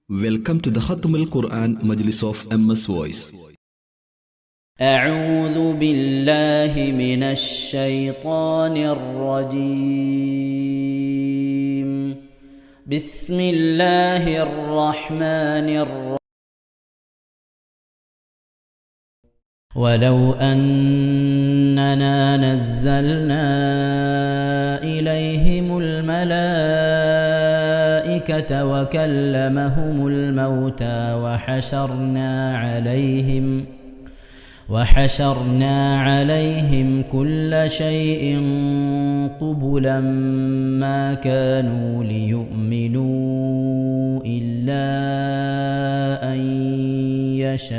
Welcome to the Khatm al-Quran Majlis of MS Voice. أعوذ بالله من الشيطان الرجيم. بسم الله الرحمن الرحيم. ولو أننا نزلنا إليهم الملائكة وكلمهم الموتى وحشرنا عليهم كل شيء قبلا ما كانوا ليؤمنوا إلا أن يشاء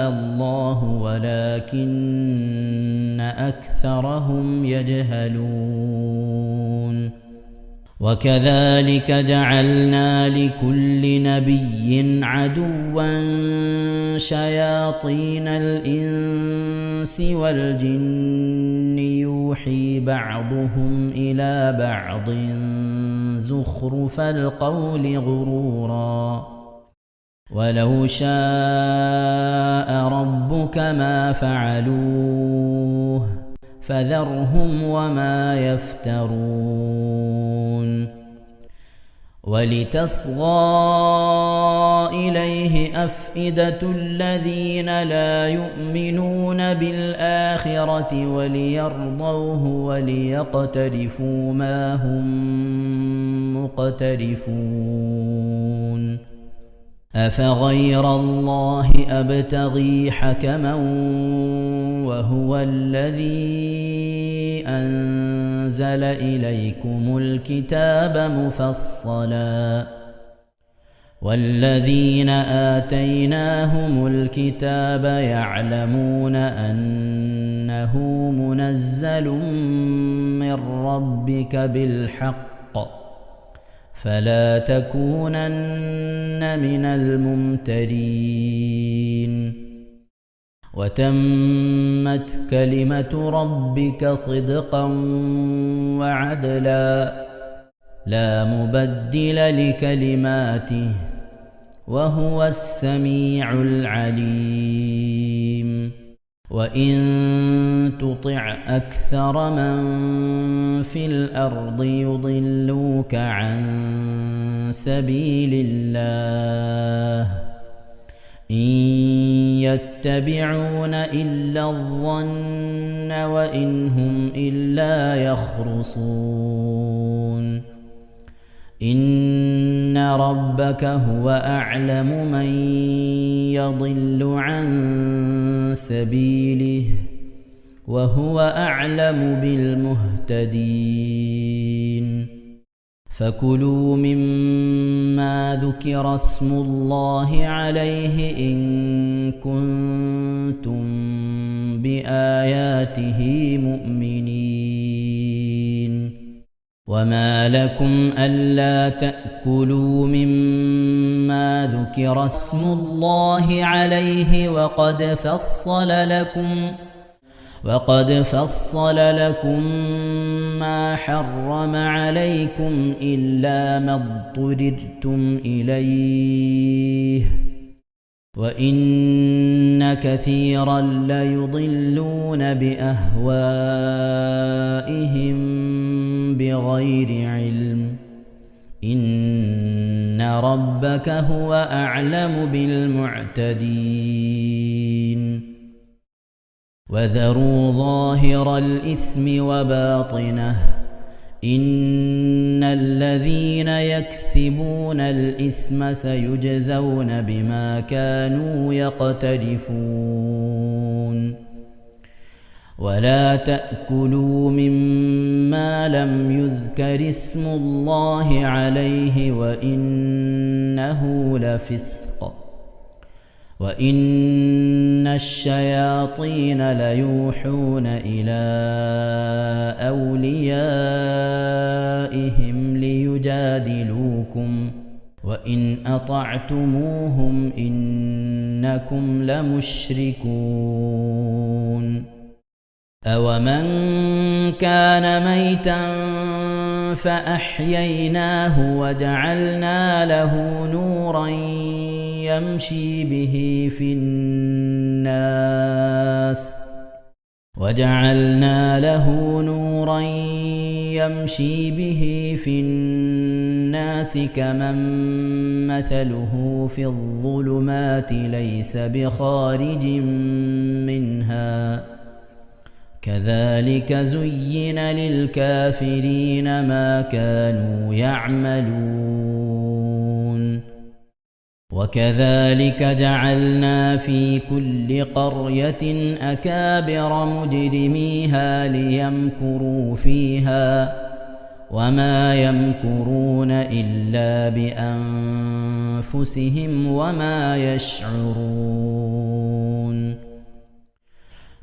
الله ولكن أكثرهم يجهلون. وكذلك جعلنا لكل نبي عدوا شياطين الإنس والجن يوحي بعضهم إلى بعض زخرف القول غرورا. ولو شاء ربك ما فعلوه فذرهم وما يفترون. ولتصغى إليه أفئدة الذين لا يؤمنون بالآخرة وليرضوه وليقترفوا ما هم مقترفون. أفغير الله أبتغي حكما وهو الذي أنزل إليكم الكتاب مفصلا والذين آتيناهم الكتاب يعلمون أنه منزل من ربك بالحق فلا تكونن من الممترين. وتمت كلمة ربك صدقا وعدلا لا مبدل لكلماته وهو السميع العليم. وإن تطع أكثر من في الأرض يضلوك عن سبيل الله إن يتبعون إلا الظن وإن هم إلا يخرصون. إن ربك هو أعلم من يضل عن سبيله وهو أعلم بالمهتدين. فكلوا مما ذكر اسم الله عليه إن كنتم بآياته مؤمنين. وما لكم ألا تأكلوا مما ذكر اسم الله عليه وقد فصل لكم ما حرم عليكم إلا ما اضطررتم إليه وإن كثيرا ليضلون بأهوائهم بغير علم. إن ربك هو أعلم بالمعتدين. وذروا ظاهر الإثم وباطنه إن الذين يكسبون الإثم سيجزون بما كانوا يقترفون. ولا تأكلوا مما لم يذكر اسم الله عليه وإنه لفسق وإن الشياطين ليوحون إلى أوليائهم ليجادلوكم وإن أطعتموهم إنكم لمشركون أومن كان ميتا فأحييناه وجعلنا له نورا يمشي به في الناس كمن مثله في الظلمات ليس بخارج منها كذلك زين للكافرين ما كانوا يعملون وكذلك جعلنا في كل قرية أكابر مجرميها ليمكروا فيها وما يمكرون إلا بأنفسهم وما يشعرون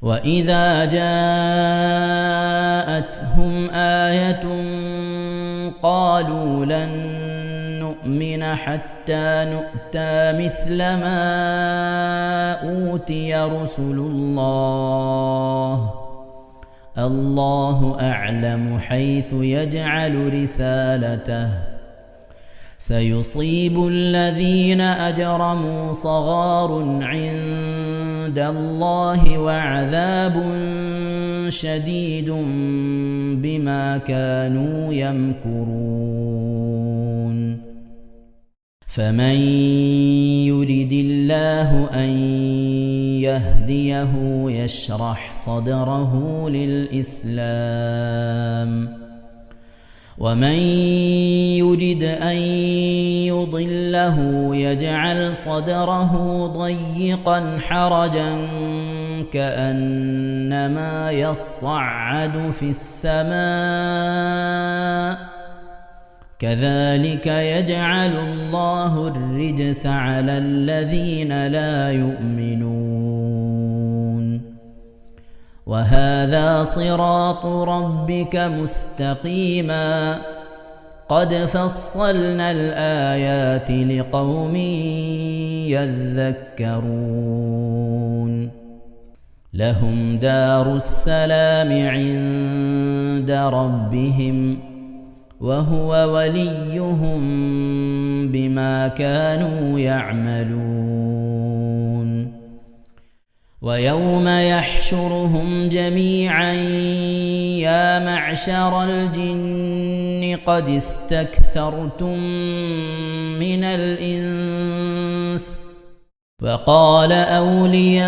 وإذا جاءتهم آية قالوا لن نؤمن حتى نؤتى مثل ما أوتي رسل الله أعلم حيث يجعل رسالته سيصيب الذين أجرموا صغار عند الله وعذاب شديد بما كانوا يمكرون فمن يرد الله أن يهديه يشرح صدره للإسلام ومن يرد أن يضله يجعل صدره ضيقا حرجا كأنما يصعد في السماء كذلك يجعل الله الرجس على الذين لا يؤمنون وهذا صراط ربك مستقيما قد فصلنا الآيات لقوم يذكرون لهم دار السلام عند ربهم وهو وليهم بما كانوا يعملون ويوم يحشرهم جميعا يا معشر الجن قد استكثرتم من الإنس وقال أولياؤهم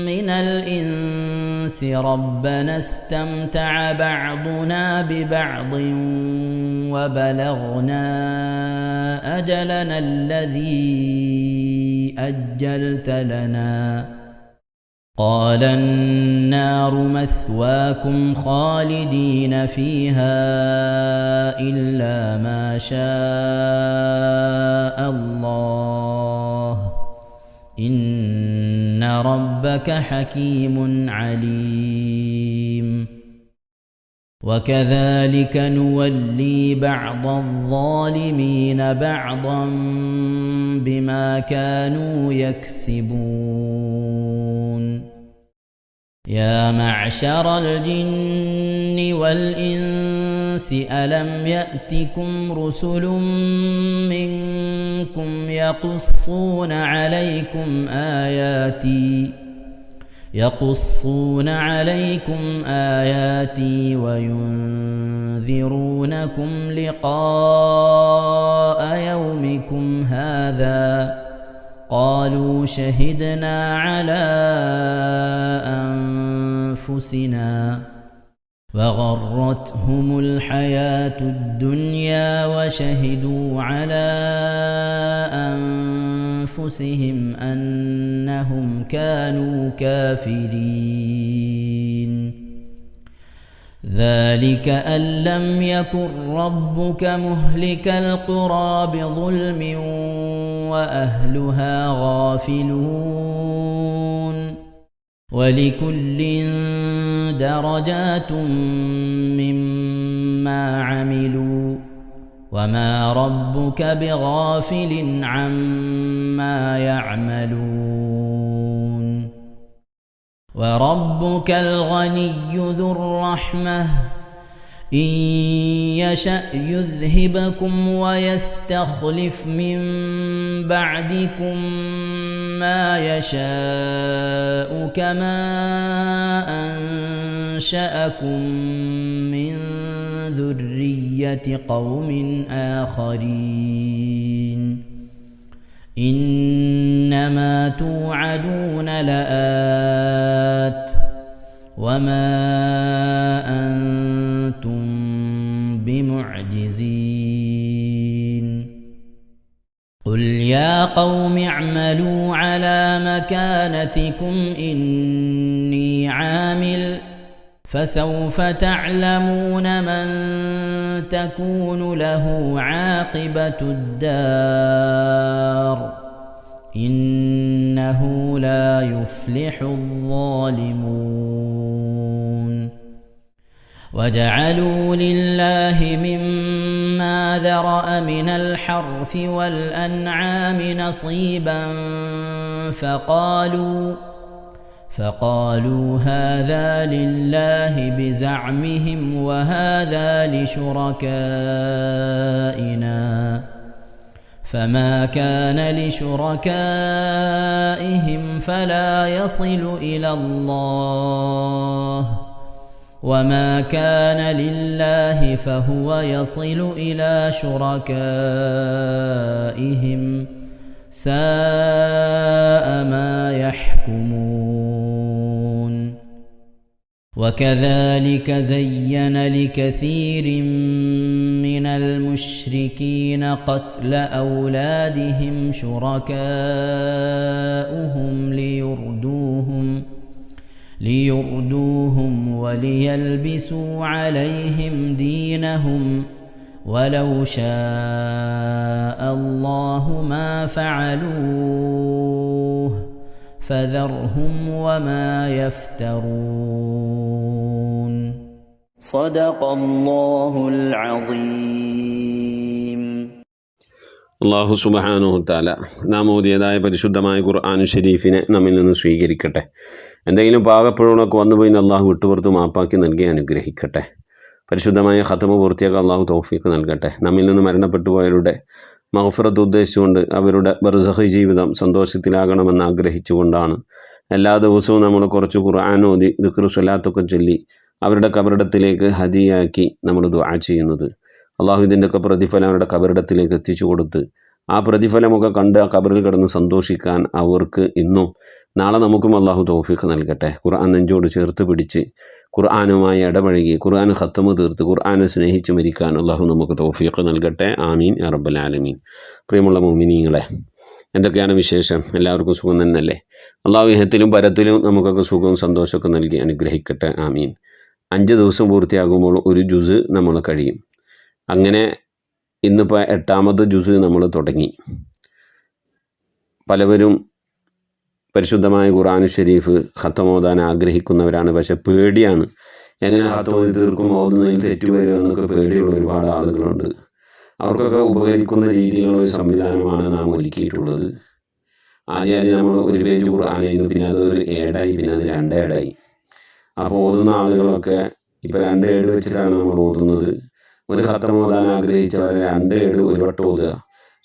من الإنس ربنا استمتع بعضنا ببعض وبلغنا أجلنا الذي أجلت لنا قال النار مثواكم خالدين فيها إلا ما شاء الله إن ربك حكيم عليم وكذلك نولي بعض الظالمين بعضا بما كانوا يكسبون يا معشر الجن والإنس ألم يأتكم رسل منكم يقصون عليكم آياتي وينذرونكم لقاء يومكم هذا قالوا شهدنا على أنفسنا وغرتهم الحياة الدنيا وشهدوا على أنفسهم أنهم كانوا كافرين ذلك أن لم يكن ربك مهلك القرى بظلم وأهلها غافلون ولكل درجات مما عملوا وما ربك بغافل عما يعملون وربك الغني ذو الرحمة إن يشأ يذهبكم ويستخلف من بعدكم ما يشاء كما أنشأكم من ذرية قوم آخرين إنما توعدون لآت وما أنتم بمعجزين قل يا قوم اعملوا على مكانتكم إني عامل فسوف تعلمون من تكون له عاقبة الدار إنه لا يفلح الظالمون وجعلوا لله مما ذرأ من الحرث والأنعام نصيبا فقالوا هذا لله بزعمهم وهذا لشركائنا فما كان لشركائهم فلا يصل إلى الله وما كان لله فهو يصل إلى شركائهم ساء ما يحكمون وكذلك زين لكثير من المشركين قتل أولادهم شركاؤهم ليردوهم وليلبسوا عليهم دينهم ولو شاء الله ما فعلوه فذرهم وما يفترون صدق الله العظيم. അള്ളാഹു സുബ്ഹാനഹു തആല നാം ഓതിയതായ പരിശുദ്ധമായ ഖുർആൻ ഷരീഫിനെ നമ്മിൽ നിന്ന് സ്വീകരിക്കട്ടെ. എന്തെങ്കിലും പാകപ്പിഴവുകളൊക്കെ വന്നുപോയി അള്ളാഹു വിട്ടുപുറത്ത് മാപ്പാക്കി നൽകി അനുഗ്രഹിക്കട്ടെ. പരിശുദ്ധമായ ഖത്മ പൂർത്തിയാക്കാൻ അള്ളാഹു തൗഫീഖ് നൽകട്ടെ. നമ്മിൽ നിന്ന് മരണപ്പെട്ടു പോയവരുടെ മഗ്ഫിറത്ത് ഉദ്ദേശിച്ചുകൊണ്ട് അവരുടെ ബർസഖി ജീവിതം സന്തോഷത്തിലാകണമെന്ന് ആഗ്രഹിച്ചുകൊണ്ടാണ് എല്ലാ ദിവസവും നമ്മൾ കുറച്ച് ഖുർആൻ ഓതി ദിക്ർ സ്വലാത്തൊക്കെ ചൊല്ലി അവരുടെ കബറിടത്തിലേക്ക് ഹദിയാക്കി നമ്മൾ ദുആ ചെയ്യുന്നത്. അള്ളാഹു ഇതിൻ്റെയൊക്കെ പ്രതിഫലം അവരുടെ കബറിടത്തിലേക്ക് എത്തിച്ചു കൊടുത്ത് ആ പ്രതിഫലമൊക്കെ കണ്ട് ആ കബറിൽ കിടന്ന് സന്തോഷിക്കാൻ അവർക്ക് ഇന്നും നാളെ നമുക്കും അള്ളാഹു തൗഫീഖ് നൽകട്ടെ. ഖുർആൻ നെഞ്ചോട് ചേർത്ത് പിടിച്ച് ഖുർആനുമായി ഇടപഴകി ഖുർആൻ ഖത്മ് തീർത്ത് ഖുർആനെ സ്നേഹിച്ച് മരിക്കാൻ അള്ളാഹു നമുക്ക് തൗഫീഖ് നൽകട്ടെ. ആമീൻ യാ റബ്ബൽ ആലമീൻ. പ്രിയമുള്ള മുഅ്മിനീങ്ങളെ, എന്തൊക്കെയാണ് വിശേഷം? എല്ലാവർക്കും സുഖം തന്നെയല്ലേ? അള്ളാഹു ഇഹത്തിലും പരത്തിലും നമുക്കൊക്കെ സുഖവും സന്തോഷമൊക്കെ നൽകി അനുഗ്രഹിക്കട്ടെ. ആമീൻ. 5 ദിവസം പൂർത്തിയാകുമ്പോൾ ഒരു ജുസ് നമ്മൾ കഴിയും. അങ്ങനെ ഇന്നിപ്പോൾ 8ാമത്തെ ജുസ് നമ്മൾ തുടങ്ങി. പലവരും പരിശുദ്ധമായ ഖുർആൻ ഷരീഫ് ഖത്തമോദാൻ ആഗ്രഹിക്കുന്നവരാണ്. പക്ഷെ പേടിയാണ്, എങ്ങനെ ഖത്തമോദി തീർക്കും, ഓതുന്നതിൽ തെറ്റുവരുമോ എന്നൊക്കെ പേടിയുള്ള ഒരുപാട് ആളുകളുണ്ട്. അവർക്കൊക്കെ ഉപകരിക്കുന്ന രീതിയിലുള്ള ഒരു സംവിധാനമാണ് നാം ഒരുക്കിയിട്ടുള്ളത്. ആദ്യം നമ്മൾ ഒരു പേജ് ഖുർആനായിരുന്നു, പിന്നെ അതൊരു ഏടായി, പിന്നെ അത് 2 ഏടായി. അപ്പോൾ ഓതുന്ന ആളുകളൊക്കെ ഇപ്പോൾ 2 ഏട് വെച്ചിട്ടാണ് നമ്മൾ ഓതുന്നത്. ഒരു ഖത്തം ഓതാൻ ആഗ്രഹിച്ചവരെ 2 ഏട് ഒരു വട്ടം ഓതുക.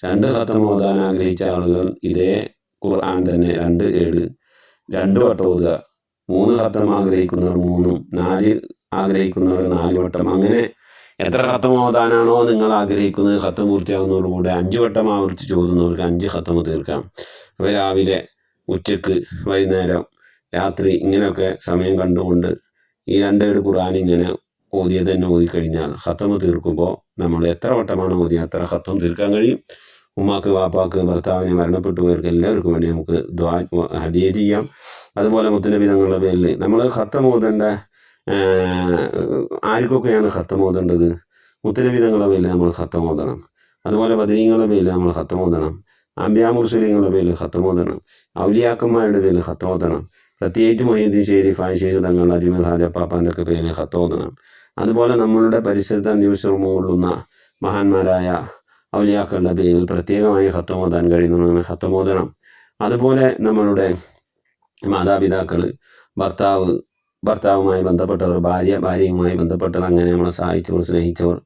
2 ഖത്തം ഓതാൻ ആഗ്രഹിച്ച ആളുകൾ ഇതേ ഖുർആൻ തന്നെ 2 ഏട് 2 വട്ടം ഓതുക. 3 ഖത്തം ആഗ്രഹിക്കുന്നവർ 3, 4 ആഗ്രഹിക്കുന്നവർ 4 വട്ടം. അങ്ങനെ എത്ര ഖത്തം ഓതാനാണോ നിങ്ങൾ ആഗ്രഹിക്കുന്നത്, ഖത്തം പൂർത്തിയാകുന്നതോടുകൂടെ 5 വട്ടം ആവർത്തിച്ച് ഓതുന്നവർക്ക് 5 ഖത്തം തീർക്കാം. അപ്പോൾ രാവിലെ, ഉച്ചക്ക്, വൈകുന്നേരം, രാത്രി ഇങ്ങനെയൊക്കെ സമയം കണ്ടുകൊണ്ട് ഈ 2 ഏട് ഖുർആൻ ഇങ്ങനെ ഓതിയത് തന്നെ ഓതിക്കഴിഞ്ഞാൽ ഖത്തം തീർക്കുമ്പോൾ നമ്മൾ എത്ര വട്ടമാണ് ഓതിയത് അത്ര ഖത്തം തീർക്കാൻ കഴിയും. ഉമ്മാക്ക്, വാപ്പാക്ക്, ഭർത്താവിനെ മരണപ്പെട്ടു പോയവർക്ക് എല്ലാവർക്കും വേണ്ടി നമുക്ക് ദുആ ഹദിയ ചെയ്യാം. അതുപോലെ മുത്തുനബി തങ്ങളുടെ പേരിൽ നമ്മൾ ഖത്തം ഓതേണ്ട ആർക്കൊക്കെയാണ് ഖത്തം ഓതേണ്ടത്? മുത്തുനബി തങ്ങളുടെ പേരിൽ നമ്മൾ ഖത്തം ഓതണം. അതുപോലെ ബദരീങ്ങളുടെ പേരിൽ നമ്മൾ ഖത്തം ഓതണം. അംബിയാ മുർസലീങ്ങളുടെ പേരിൽ ഖത്തം ഓതണം. ഔലിയാക്കന്മാരുടെ പേരിൽ ഖത്തം ഓതണം. പ്രത്യേകിച്ച് മൊഹീദ്ദീൻ ഷെരീഫ്, ആയിഷ് തങ്ങൾ, അജ്മൽ ഹാജ പാപ്പാൻ്റെ ഒക്കെ പേരിൽ ഖത്തം ഓതണം. അതുപോലെ നമ്മളുടെ പരിസരത്ത് അന്വേഷണം കൊള്ളുന്ന മഹാന്മാരായ ഔലിയാക്കളുടെ പേരിൽ പ്രത്യേകമായി ഖത്തം ഓതാൻ കഴിയുന്നതാണ് ഖത്തം ഓതണം. അതുപോലെ നമ്മളുടെ മാതാപിതാക്കൾ, ഭർത്താവുമായി ബന്ധപ്പെട്ടവർ, ഭാര്യയുമായി ബന്ധപ്പെട്ടവർ, അങ്ങനെ നമ്മളെ സഹായിച്ചവർ, സ്നേഹിച്ചവർ,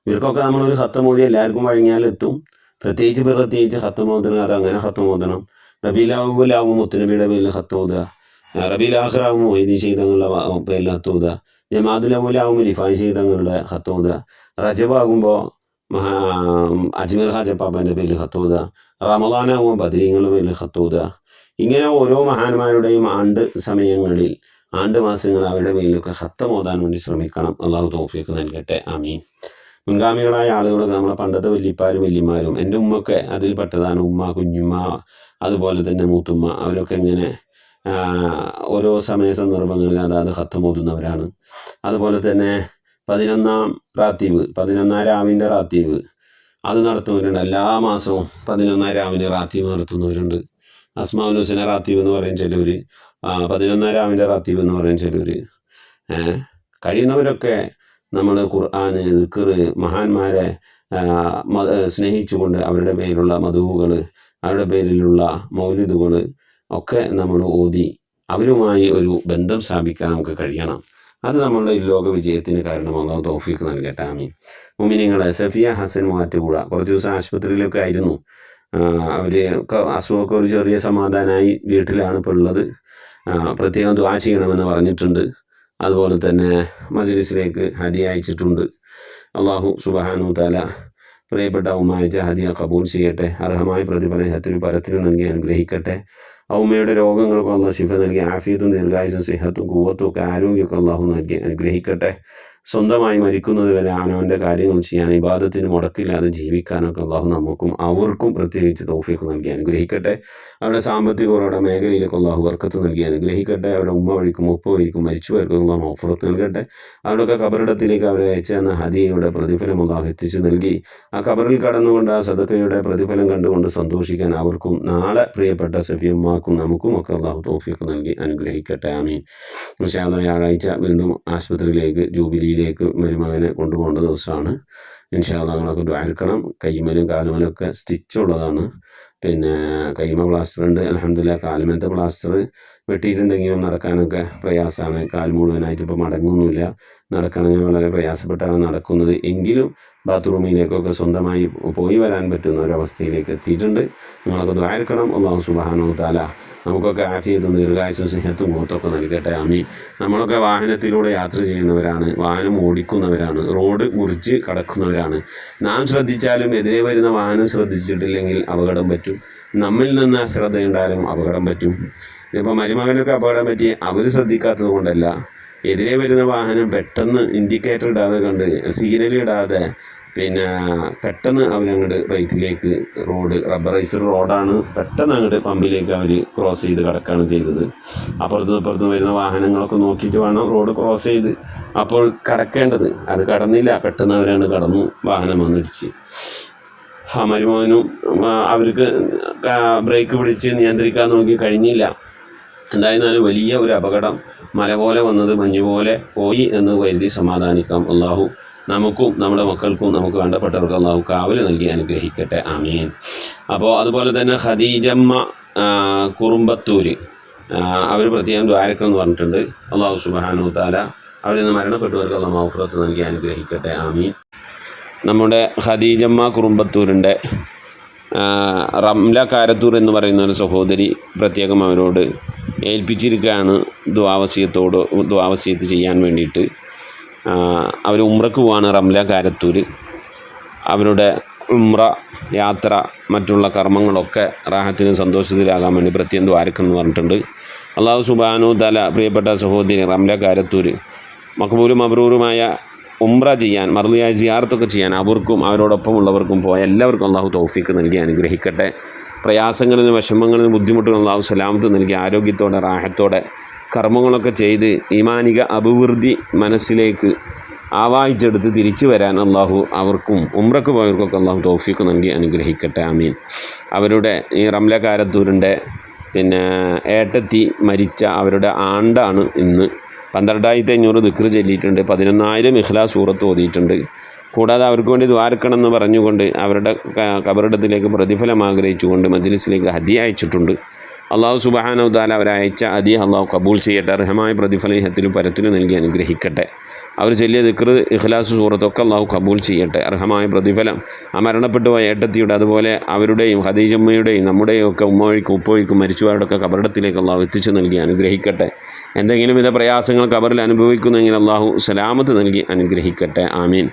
ഇവർക്കൊക്കെ നമ്മളൊരു ഖത്തം ഓതി എല്ലാവർക്കും വഴങ്ങിയാൽ എത്തും. പ്രത്യേകിച്ച് ഖത്തം ഓതണം. അതങ്ങനെ ഖത്തം ഓതണം. റബീഉൽ അവ്വലാവും മുത്തുനബിയുടെ പേരിൽ ഖത്തം ഓതുക. റബീഉൽ ആഖിറാവും മൊഹീദീൻ ശൈഖങ്ങളുടെ പേരിൽ ഖത്തം ഓതുക. ജമാഅത്തുൽ അവ്വലാവും റിഫായി ശൈഖങ്ങളുടെ ഖത്തം ഓതുക. റജബാകുമ്പോൾ അജ്മീർ ഹാജപ്പാപ്പൻ്റെ പേരിൽ ഖത്തം ഓതുക. റമളാനാകുമ്പോൾ ബദരീങ്ങളുടെ പേരിൽ ഖത്തം ഓതുക. ഇങ്ങനെ ഓരോ മഹാന്മാരുടെയും ആണ്ട് മാസങ്ങൾ അവരുടെ പേരിലൊക്കെ ഖത്തം ഓതാൻ വേണ്ടി ശ്രമിക്കണം. അള്ളാഹു തൗഫീഖ് നൽകട്ടെ. ആമീൻ. മുൻഗാമികളായ ആളുകളൊക്കെ നമ്മളെ പണ്ടത്തെ വല്യപ്പാരും വല്യമാരും, എൻ്റെ ഉമ്മൊക്കെ അതിൽപ്പെട്ടതാണ്. ഉമ്മ, കുഞ്ഞുമ്മ, അതുപോലെ തന്നെ മൂത്തുമ്മ, അവരൊക്കെ ഇങ്ങനെ ഓരോ സമയ സന്ദർഭങ്ങളിൽ അതാത് ഖത്തം ഓതുന്നവരാണ്. അതുപോലെ തന്നെ 11 രാവിൻ്റെ റാത്തീവ് അത് നടത്തുന്നവരുണ്ട്. എല്ലാ മാസവും 11 രാവിൻ്റെ റാത്തീവ് നടത്തുന്നവരുണ്ട്. അസ്മാഉൽ ഹുസ്ന റാത്തീവ് എന്ന് പറയും ചിലവർ, 11 രാവിൻ്റെ റാത്തീവ് എന്ന് പറയും ചിലവർ. കഴിയുന്നവരൊക്കെ നമ്മൾ ഖുർആൻ, ദിക്ർ, മഹാന്മാരെ സ്നേഹിച്ചുകൊണ്ട് അവരുടെ പേരിലുള്ള മദൂഹുകൾ, അവരുടെ പേരിലുള്ള മൗലിദുകൾ ഒക്കെ നമ്മൾ ഓതി അവരുമായി ഒരു ബന്ധം സ്ഥാപിക്കാൻ നമുക്ക് കഴിയണം. അത് നമ്മളുടെ ഈ ലോക വിജയത്തിന് കാരണമാകും. തൗഫീഖ് നൽകട്ടെ. ആമീൻ. മുഅ്മിനീങ്ങളെ, സഫിയ ഹസൻ മൂവാറ്റുപുഴ കുറച്ച് ദിവസം ആശുപത്രിയിലൊക്കെ ആയിരുന്നു. അവർ അസുഖമൊക്കെ ഒരു ചെറിയ സമാധാനമായി വീട്ടിലാണ് ഇപ്പോൾ ഉള്ളത്. പ്രത്യേകം ദുആ ചെയ്യണമെന്ന് പറഞ്ഞിട്ടുണ്ട്. അതുപോലെ തന്നെ മജ്ലിസിലേക്ക് ഹദിയ അയച്ചിട്ടുണ്ട്. അള്ളാഹു സുബ്ഹാനഹു തആല പ്രിയപ്പെട്ട ഉമ്മയച്ച ഹദിയ കബൂൽ ചെയ്യട്ടെ. അർഹമായ പ്രതിഫലം ഹത്തിനും പരത്തിനും നൽകി അനുഗ്രഹിക്കട്ടെ. ഉമ്മയുടെ രോഗങ്ങൾക്ക് അള്ളാഹു ശിഫ നൽകി ആഫിയത്തും ദീർഘായുസും സിഹത്തും ഖുവ്വത്തും ഒക്കെ ആരോഗ്യമൊക്കെ അള്ളാഹു നൽകി അനുഗ്രഹിക്കട്ടെ. സ്വന്തമായി മരിക്കുന്നത് വരെ അവനവൻ്റെ കാര്യങ്ങൾ ചെയ്യാൻ, ഇബാദത്തിന് മുടക്കില്ലാതെ ജീവിക്കാനൊക്കെ അള്ളാഹു നമുക്കും അവർക്കും പ്രത്യേകിച്ച് തൗഫീഖ് നൽകി അനുഗ്രഹിക്കട്ടെ. അവരുടെ സാമ്പത്തികങ്ങളുടെ മേഖലയിലേക്ക് അള്ളാഹു ബർക്കത്ത് നൽകി അനുഗ്രഹിക്കട്ടെ. അവരുടെ ഉമ്മ വഴിക്കും ഉപ്പ വഴിക്കും മരിച്ചുപോയവർക്കും അള്ളാഹു മഗ്ഫിറത്ത് നൽകട്ടെ. അവരുടെയൊക്കെ ഖബറിടത്തിലേക്ക് അവരെ അയച്ചെന്ന ഹദിയയുടെ പ്രതിഫലം അള്ളാഹു എത്തിച്ചു നൽകി ആ ഖബറിൽ കടന്നുകൊണ്ട് ആ സദഖയുടെ പ്രതിഫലം കണ്ടുകൊണ്ട് സന്തോഷിക്കാൻ അവർക്കും നാളെ പ്രിയപ്പെട്ട സഫിയമ്മാക്കും നമുക്കും ഒക്കെ അള്ളാഹു തൗഫീഖ് നൽകി അനുഗ്രഹിക്കട്ടെ. ആമീൻ. ഇൻഷാ അല്ലാഹ് വ്യാഴാഴ്ച വീണ്ടും ആശുപത്രിയിലേക്ക് ജൂബിലിയിലേക്ക് മരുമകനെ കൊണ്ടുപോകേണ്ട ദിവസമാണ്. ഇൻഷാ അല്ലാഹ് നമ്മളൊക്കെ ദ്വാരക്കണം. കൈമലും കാലുമലൊക്കെ സ്റ്റിച്ചുള്ളതാണ്. പിന്നെ കൈമ പ്ലാസ്റ്റർ ഉണ്ട്. അൽഹംദുലില്ലാഹ് കാലുമലത്തെ പ്ലാസ്റ്റർ വെട്ടിയിട്ടുണ്ടെങ്കിലും നടക്കാനൊക്കെ പ്രയാസമാണ്. കാൽ മുഴുവനായിട്ട് ഇപ്പോൾ മടങ്ങുന്നില്ല. നടക്കണമെങ്കിൽ വളരെ പ്രയാസപ്പെട്ടാണ് നടക്കുന്നത്. എങ്കിലും ബാത്റൂമിലേക്കൊക്കെ സ്വന്തമായി പോയി വരാൻ പറ്റുന്ന ഒരവസ്ഥയിലേക്ക് എത്തിയിട്ടുണ്ട്. നിങ്ങളൊക്കെ ദ്വാരക്കണം. അല്ലാഹു സുബ്ഹാനഹു തആല നമുക്കൊക്കെ ആഫിയത്തും ദീർഘായുസ്സും സിഹത്തും ഖുവ്വത്തൊക്കെ നൽകട്ടെ. ആമീൻ. നമ്മളൊക്കെ വാഹനത്തിലൂടെ യാത്ര ചെയ്യുന്നവരാണ്, വാഹനം ഓടിക്കുന്നവരാണ്, റോഡ് മുറിച്ച് കടക്കുന്നവരാണ്. നാം ശ്രദ്ധിച്ചാലും എതിരെ വരുന്ന വാഹനം ശ്രദ്ധിച്ചിട്ടില്ലെങ്കിൽ അപകടം പറ്റും. നമ്മിൽ നിന്ന് അശ്രദ്ധയുണ്ടായാലും അപകടം പറ്റും. ഇപ്പോൾ മരുമകനൊക്കെ അപകടം പറ്റി അവർ ശ്രദ്ധിക്കാത്തത് കൊണ്ടല്ല, എതിരെ വരുന്ന വാഹനം പെട്ടെന്ന് ഇൻഡിക്കേറ്റർ ഇടാതെ കണ്ട് സിഗ്നൽ ഇടാതെ പിന്നെ പെട്ടെന്ന് അവരങ്ങോട്ട് റൈറ്റിലേക്ക് റബ്ബറൈസ്ഡ് റോഡാണ്, പെട്ടെന്ന് അങ്ങോട്ട് പമ്പിലേക്ക് അവർ ക്രോസ് ചെയ്ത് കിടക്കുകയാണ് ചെയ്തത്. അപ്പുറത്തും വരുന്ന വാഹനങ്ങളൊക്കെ നോക്കിയിട്ട് വേണം റോഡ് ക്രോസ് ചെയ്ത് അപ്പോൾ കടക്കേണ്ടത്. അത് കടന്നില്ല, പെട്ടെന്ന് അവരാണ് കടന്നു, വാഹനം വന്നിടിച്ച്. മരുമോനും അവർക്ക് ബ്രേക്ക് പിടിച്ച് നിയന്ത്രിക്കാൻ നോക്കി കഴിഞ്ഞില്ല. എന്തായിരുന്നാലും വലിയ ഒരു അപകടം, മല പോലെ വന്നത് മഞ്ഞ് പോലെ പോയി എന്ന് കരുതി സമാധാനിക്കാം. അള്ളാഹു നമുക്കും നമ്മുടെ മക്കൾക്കും നമുക്ക് വേണ്ടപ്പെട്ടവർക്ക് അള്ളാഹു കാവൽ നൽകി അനുഗ്രഹിക്കട്ടെ. ആമീൻ. അപ്പോൾ അതുപോലെ തന്നെ ഖദീജമ്മ കുറുമ്പത്തൂർ അവർ പ്രത്യേകം ദ്വാരക്കം എന്ന് പറഞ്ഞിട്ടുണ്ട്. അള്ളാഹു സുബ്ഹാനഹു തആല അവരിൽ നിന്ന് മരണപ്പെട്ടവർക്ക് അള്ളാഹു മഗ്ഫിറത്ത് നൽകി അനുഗ്രഹിക്കട്ടെ. ആമീൻ. നമ്മുടെ ഖദീജമ്മ കുറുമ്പത്തൂരിൻ്റെ റംല കാരത്തൂർ എന്ന് പറയുന്ന ഒരു സഹോദരി പ്രത്യേകം അവരോട് ഏൽപ്പിച്ചിരിക്കുകയാണ് ദുആവസിയത്ത് ചെയ്യാൻ വേണ്ടിയിട്ട്. അവർ ഉംറക്ക് പോവാണ് റംല കാരത്തൂർ. അവരുടെ ഉംറ യാത്ര മറ്റുള്ള കർമ്മങ്ങളൊക്കെ റാഹത്തിന് സന്തോഷത്തിലാകാൻ വേണ്ടി പ്രത്യേകം ദ്വാരക്കെന്ന് പറഞ്ഞിട്ടുണ്ട്. അള്ളാഹു സുബ്ഹാനഹു തആല പ്രിയപ്പെട്ട സഹോദരി റംല കാരത്തൂർ മഖ്ബൂലും മബ്രൂറുമായ ഉംറ ചെയ്യാൻ, മർളിയായ സിയാറത്തൊക്കെ ചെയ്യാൻ അവർക്കും അവരോടൊപ്പമുള്ളവർക്കും പോയ എല്ലാവർക്കും അള്ളാഹു തൗഫീഖ് നൽകി അനുഗ്രഹിക്കട്ടെ. പ്രയാസങ്ങളിലും വിഷമങ്ങളിലും ബുദ്ധിമുട്ടുകളും അള്ളാഹു സലാമത്ത് നൽകി ആരോഗ്യത്തോടെ റാഹത്തോടെ കർമ്മങ്ങളൊക്കെ ചെയ്ത് ഈമാനിക അഭിവൃദ്ധി മനസ്സിലേക്ക് ആവാഹിച്ചെടുത്ത് തിരിച്ചു വരാൻ അള്ളാഹു അവർക്കും ഉംറക്ക് പോയവർക്കൊക്കെ അള്ളാഹു തൗഫീഖ് നൽകി അനുഗ്രഹിക്കട്ടെ. ആമീൻ. അവരുടെ ഈ റംല കാരത്തൂരിൻ്റെ ഏട്ടത്തി മരിച്ച അവരുടെ ആണ്ടാണ് ഇന്ന്. 12,500 ദിക്ർ ചൊല്ലിയിട്ടുണ്ട്. 11,000 ഇഖ്ലാസ് സൂറത്ത് ഓതിയിട്ടുണ്ട്. കൂടാതെ അവർക്ക് വേണ്ടി ദ്വാരക്കണമെന്ന് പറഞ്ഞുകൊണ്ട് അവരുടെ കബറിടത്തിലേക്ക് പ്രതിഫലം ആഗ്രഹിച്ചുകൊണ്ട് മജ്ലിസിലേക്ക് ഹദിയ അയച്ചിട്ടുണ്ട്. അള്ളാഹു സുബ്ഹാനഹു വ തആല അവരയച്ച ഹദിയ അള്ളാഹു കബൂൽ ചെയ്യട്ടെ. അർഹമായ പ്രതിഫലം ഇഹത്തിലും പരത്തിലും നൽകി അനുഗ്രഹിക്കട്ടെ. അവർ ചൊല്ലിയ ദിക്ർ, ഇഖ്ലാസ് സൂറത്തൊക്കെ അള്ളാഹു കബൂൽ ചെയ്യട്ടെ. അർഹമായ പ്രതിഫലം ആ മരണപ്പെട്ടു പോയ ഏട്ടത്തിയുടെ അതുപോലെ അവരുടെയും ഖദീജമ്മയുടെയും നമ്മുടെയും ഒക്കെ ഉമ്മവഴിക്കും ഉപ്പവഴിക്കും മരിച്ചുപോയവരുടെയൊക്കെ കബറിടത്തിലേക്ക് അള്ളാഹു എത്തിച്ചു നൽകി അനുഗ്രഹിക്കട്ടെ. എന്തെങ്കിലും വിധ പ്രയാസങ്ങൾ കബറിൽ അനുഭവിക്കുന്നെങ്കിൽ അള്ളാഹു സലാമത്ത് നൽകി അനുഗ്രഹിക്കട്ടെ. ആമീൻ.